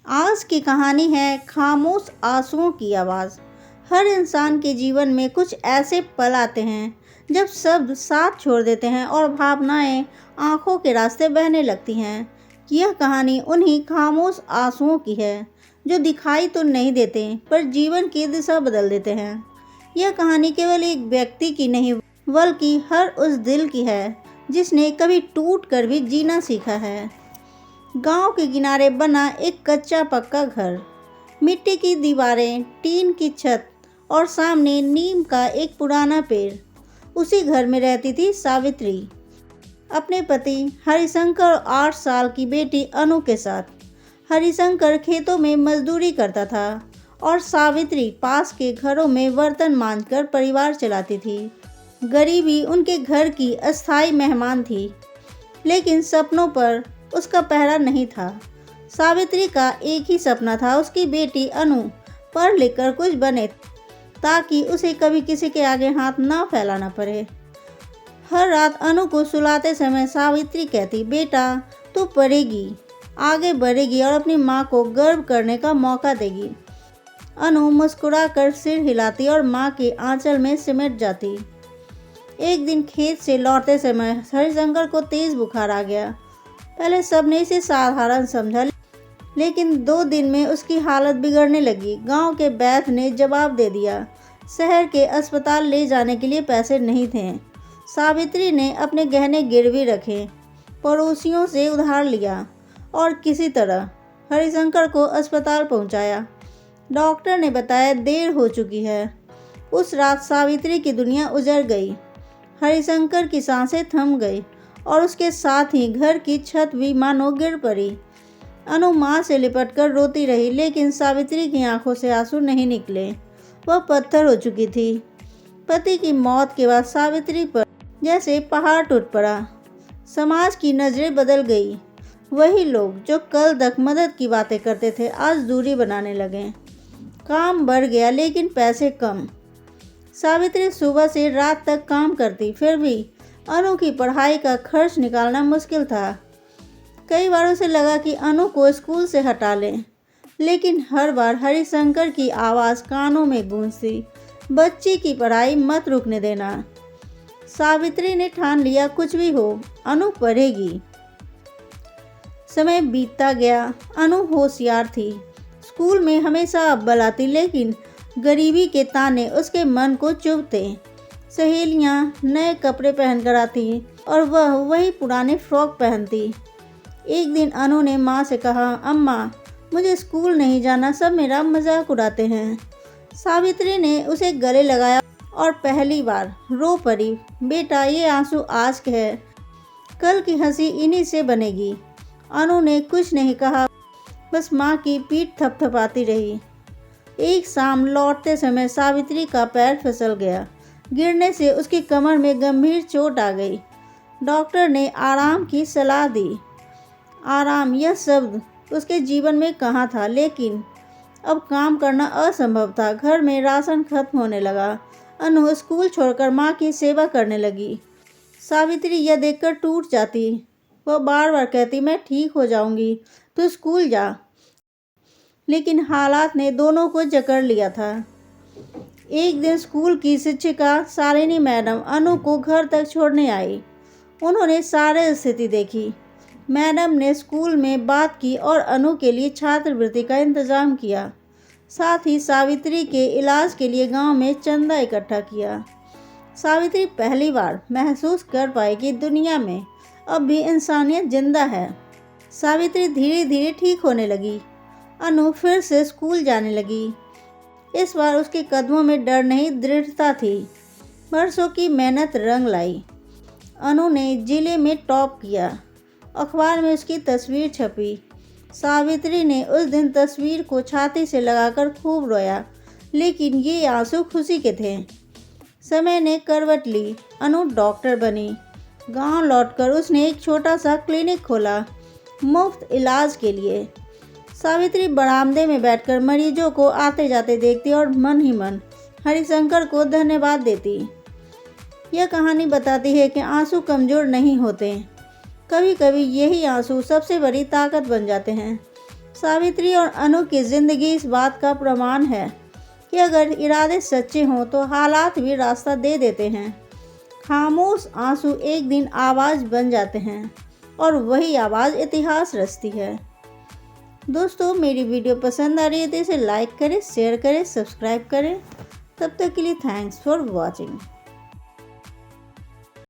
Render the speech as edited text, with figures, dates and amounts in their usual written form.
आज की कहानी है खामोश आंसुओं की आवाज़। हर इंसान के जीवन में कुछ ऐसे पल आते हैं जब शब्द साथ छोड़ देते हैं और भावनाएं आंखों के रास्ते बहने लगती हैं। यह कहानी उन्हीं खामोश आंसुओं की है जो दिखाई तो नहीं देते पर जीवन की दिशा बदल देते हैं। यह कहानी केवल एक व्यक्ति की नहीं बल्कि हर उस दिल की है जिसने कभी टूट कर भी जीना सीखा है। गांव के किनारे बना एक कच्चा पक्का घर, मिट्टी की दीवारें, टीन की छत और सामने नीम का एक पुराना पेड़। उसी घर में रहती थी सावित्री अपने पति हरिशंकर और 8 साल की बेटी अनु के साथ। हरिशंकर खेतों में मजदूरी करता था और सावित्री पास के घरों में बर्तन मांजकर परिवार चलाती थी। गरीबी उनके घर की अस्थायी मेहमान थी, लेकिन सपनों पर उसका पहरा नहीं था। सावित्री का एक ही सपना था, उसकी बेटी अनु पढ़ लिख कर कुछ बने ताकि उसे कभी किसी के आगे हाथ ना फैलाना पड़े। हर रात अनु को सुलाते समय सावित्री कहती, बेटा तू पढ़ेगी, आगे बढ़ेगी और अपनी माँ को गर्व करने का मौका देगी। अनु मुस्कुराकर सिर हिलाती और माँ के आंचल में सिमट जाती। एक दिन खेत से लौटते समय हरिशंकर को तेज बुखार आ गया। पहले सबने इसे साधारण समझा, लेकिन 2 दिन में उसकी हालत बिगड़ने लगी। गांव के वैद्य ने जवाब दे दिया, शहर के अस्पताल ले जाने के लिए पैसे नहीं थे। सावित्री ने अपने गहने गिरवी रखे, पड़ोसियों से उधार लिया और किसी तरह हरिशंकर को अस्पताल पहुंचाया। डॉक्टर ने बताया देर हो चुकी है। उस रात सावित्री की दुनिया उजड़ गई। हरिशंकर की सांसें थम गई और उसके साथ ही घर की छत भी मानो गिर पड़ी। अनु माँ से लिपटकर रोती रही, लेकिन सावित्री की आंखों से आंसू नहीं निकले। वह पत्थर हो चुकी थी। पति की मौत के बाद सावित्री पर जैसे पहाड़ टूट पड़ा। समाज की नज़रें बदल गई। वही लोग जो कल तक मदद की बातें करते थे आज दूरी बनाने लगे। काम बढ़ गया लेकिन पैसे कम। सावित्री सुबह से रात तक काम करती, फिर भी अनु की पढ़ाई का खर्च निकालना मुश्किल था। कई बार उसे लगा कि अनु को स्कूल से हटा लें, लेकिन हर बार हरिशंकर की आवाज़ कानों में गूंजती, बच्ची की पढ़ाई मत रुकने देना। सावित्री ने ठान लिया, कुछ भी हो अनु पढ़ेगी। समय बीतता गया। अनु होशियार थी, स्कूल में हमेशा अव्वल आती, लेकिन गरीबी के ताने उसके मन को चुभते। सहेलियां नए कपड़े पहनकर आती और वह वही पुराने फ्रॉक पहनती। एक दिन अनु ने माँ से कहा, अम्मा मुझे स्कूल नहीं जाना, सब मेरा मजाक उड़ाते हैं। सावित्री ने उसे गले लगाया और पहली बार रो पड़ी। बेटा ये आंसू आज के है, कल की हंसी इन्हीं से बनेगी। अनु ने कुछ नहीं कहा, बस माँ की पीठ थपथपाती रही। एक शाम लौटते समय सावित्री का पैर फिसल गया। गिरने से उसकी कमर में गंभीर चोट आ गई। डॉक्टर ने आराम की सलाह दी। आराम, यह शब्द उसके जीवन में कहाँ था, लेकिन अब काम करना असंभव था। घर में राशन खत्म होने लगा। अनु स्कूल छोड़कर माँ की सेवा करने लगी। सावित्री यह देखकर टूट जाती। वह बार बार कहती, मैं ठीक हो जाऊंगी, तू स्कूल जा। लेकिन हालात ने दोनों को जकड़ लिया था। एक दिन स्कूल की शिक्षिका शालिनी मैडम अनु को घर तक छोड़ने आई। उन्होंने सारी स्थिति देखी। मैडम ने स्कूल में बात की और अनु के लिए छात्रवृत्ति का इंतजाम किया। साथ ही सावित्री के इलाज के लिए गांव में चंदा इकट्ठा किया। सावित्री पहली बार महसूस कर पाई कि दुनिया में अब भी इंसानियत जिंदा है। सावित्री धीरे धीरे ठीक होने लगी। अनु फिर से स्कूल जाने लगी। इस बार उसके कदमों में डर नहीं, दृढ़ता थी। बरसों की मेहनत रंग लाई। अनु ने जिले में टॉप किया। अखबार में उसकी तस्वीर छपी। सावित्री ने उस दिन तस्वीर को छाती से लगाकर खूब रोया, लेकिन ये आंसू खुशी के थे। समय ने करवट ली। अनु डॉक्टर बनी। गांव लौटकर उसने एक छोटा सा क्लिनिक खोला, मुफ्त इलाज के लिए। सावित्री बरामदे में बैठकर मरीजों को आते जाते देखती और मन ही मन हरिशंकर को धन्यवाद देती। यह कहानी बताती है कि आंसू कमज़ोर नहीं होते, कभी कभी यही आंसू सबसे बड़ी ताकत बन जाते हैं। सावित्री और अनु की ज़िंदगी इस बात का प्रमाण है कि अगर इरादे सच्चे हों तो हालात भी रास्ता दे देते हैं। खामोश आंसू एक दिन आवाज़ बन जाते हैं और वही आवाज़ इतिहास रचती है। दोस्तों, मेरी वीडियो पसंद आ रही है तो इसे लाइक करें, शेयर करें, सब्सक्राइब करें। तब तक के लिए थैंक्स फॉर वॉचिंग।